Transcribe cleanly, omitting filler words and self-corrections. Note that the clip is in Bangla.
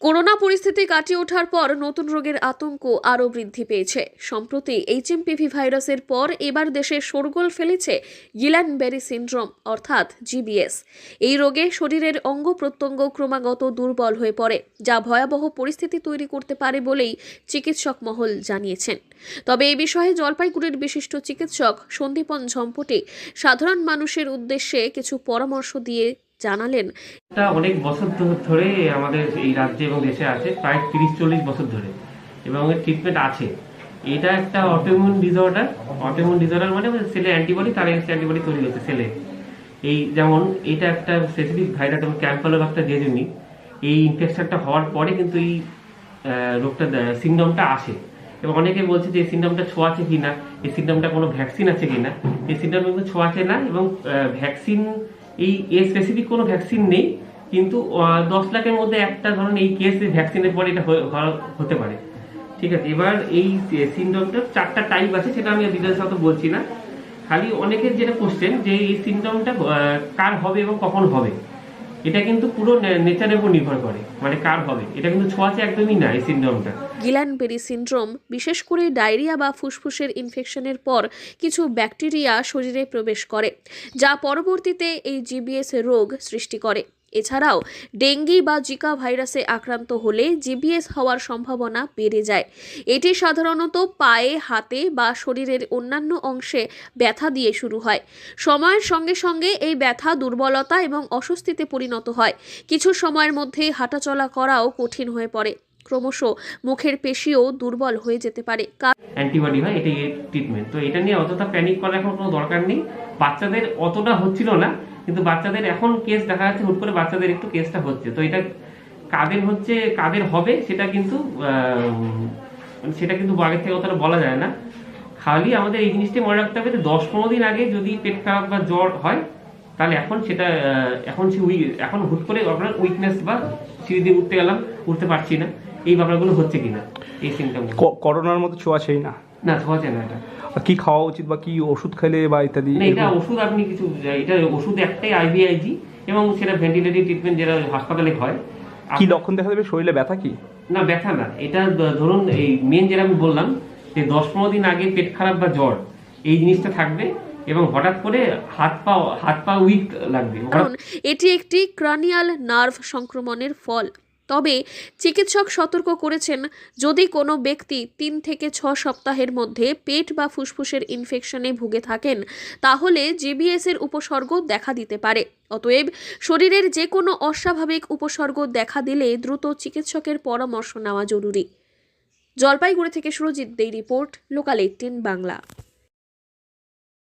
করোনা পরিস্থিতি কাটিয়ে ওঠার পর নতুন রোগের আতঙ্ক আরও বৃদ্ধি পেয়েছে। সম্প্রতি এইচএমপিভি ভাইরাসের পর এবার দেশে শোরগোল ফেলেছে গিলান-বেরি সিন্ড্রোম অর্থাৎ জিবিএস। এই রোগে শরীরের অঙ্গ প্রত্যঙ্গ ক্রমাগত দুর্বল হয়ে পড়ে, যা ভয়াবহ পরিস্থিতি তৈরি করতে পারে বলেই চিকিৎসক মহল জানিয়েছেন। তবে এই বিষয়ে জলপাইগুড়ির বিশিষ্ট চিকিৎসক সন্দীপন ঝম্পটি সাধারণ মানুষের উদ্দেশ্যে কিছু পরামর্শ দিয়ে জানালেন, এটা অনেক বছর ধরে আমাদের এই রাজ্যে এবং দেশে আছে, প্রায় 30-40 বছর ধরে, এবং এর ট্রিটমেন্ট আছে। এটা একটা অটোইমিউন ডিসঅর্ডার। অটোইমিউন ডিসঅর্ডার মানে সেলে অ্যান্টিবডি, তার এগেইনস্ট অ্যান্টিবডি তৈরি হচ্ছে সেলে। এই যেমন এটা একটা স্পেসিফিক ভাইরাস এবং ক্যাম্পেলোবাক্টার জেজুমি, এই ইনফেকশনটা হওয়ার পরে কিন্তু এই রোগটা সিনড্রোমটা আসে। এবং অনেকে বলছে যে এই সিনড্রোমটা ছোঁয়াচে কিনা, এই সিনড্রোমটা কোনো ভ্যাকসিন আছে কিনা। এই সিনড্রোম কিন্তু ছোঁয়াচে না, এবং ভ্যাকসিন এই স্পেসিফিক কোনো ভ্যাকসিন নেই, কিন্তু 10 লাখের মধ্যে একটা ধরুন এই কেস ভ্যাকসিনের পরে এটা হতে পারে। ঠিক আছে, এবার এই সিনড্রোমটার 4টা টাইপ আছে, সেটা আমি ডিটেলস অত বলছি না। খালি অনেকের যেটা কোশ্চেন যে এই সিনড্রোমটা কার হবে এবং কখন হবে, এটা কিন্তু পুরো নেচারের উপর নির্ভর করে, মানে কার হবে। এটা কিন্তু ছোঁয়াচে একদমই না এই সিনড্রোমটা। গিলান-বেরি সিন্ড্রোম বিশেষ করে ডায়রিয়া বা ফুসফুসের ইনফেকশনের পর কিছু ব্যাকটেরিয়া শরীরে প্রবেশ করে, যা পরবর্তীতে এই জিবিএস রোগ সৃষ্টি করে। এছাড়াও ডেঙ্গি বা জিকা ভাইরাসে আক্রান্ত হলে জিবিএস হওয়ার সম্ভাবনা বেড়ে যায়। এটি সাধারণত পায়ে, হাতে বা শরীরের অন্যান্য অংশে ব্যথা দিয়ে শুরু হয়। সময়ের সঙ্গে সঙ্গে এই ব্যথা দুর্বলতা এবং অস্বস্তিতে পরিণত হয়। কিছু সময়ের মধ্যে হাঁটাচলা করাও কঠিন হয়ে পড়ে। ক্রমশ মুখের পেশিও দুর্বল হয়ে যেতে পারে। অ্যান্টিবডি হয়, এটাই ট্রিটমেন্ট। তো এটা নিয়ে অতটা প্যানিক করার এখন কোনো দরকার নেই। বাচ্চাদের অতটা হচ্ছিল না, কিন্তু বাচ্চাদের এখন কেস দেখা যাচ্ছে, হুট করে বাচ্চাদের একটু কেসটা হচ্ছে। তো এটা কাদের হচ্ছে কাদের হবে সেটা কিন্তু আগের থেকে অতটা বলা যায় না। খালি আমাদের এই জিনিসটা মনে রাখতে হবে যে 10-15 দিন আগে যদি পেট খারাপ বা জ্বর হয়, তাহলে এখন সেটা এখন হুট করে আপনার উইকনেস বা সিঁড়ি দিয়ে উঠতে গেলাম, উঠতে পারছি না, এই ব্যাপারগুলো হচ্ছে কিনা, এই সিমটম। করোনার মতো ছোঁয়াছেই না, না ছোঁয়াচে না। এটা কি খাওয়া উচিত বা কি ওষুধ খেলে বা ইত্যাদি? এটা ওষুধ আপনি কিছু, এটা ওষুধ একটাই আইভিআইজি, এবং সেটা ভেন্টিলেটর ট্রিটমেন্ট যেটা হাসপাতালে হয়। কি লক্ষণ দেখা যাবে? শরীরে ব্যথা? কি না, ব্যথা না। এটা ধরুন এই মেন যেটা আমি বললাম যে 10-15 দিন আগে পেট খারাপ বা জ্বর এই জিনিসটা থাকবে, এবং হঠাৎ করে হাত পা উইক লাগবে। কারণ এটি একটি ক্রানিয়াল নার্ভ সংক্রমণের ফল। তবে চিকিৎসক সতর্ক করেছেন, যদি কোনো ব্যক্তি 3 থেকে 6 সপ্তাহের মধ্যে পেট বা ফুসফুসের ইনফেকশনে ভুগে থাকেন, তাহলে জিবিএস এর উপসর্গ দেখা দিতে পারে। অতএব শরীরের যে কোনো অস্বাভাবিক উপসর্গ দেখা দিলে দ্রুত চিকিৎসকের পরামর্শ নেওয়া জরুরি। জলপাইগুড়ি থেকে সুরজিৎ দেই রিপোর্ট, লোকাল 18 বাংলা।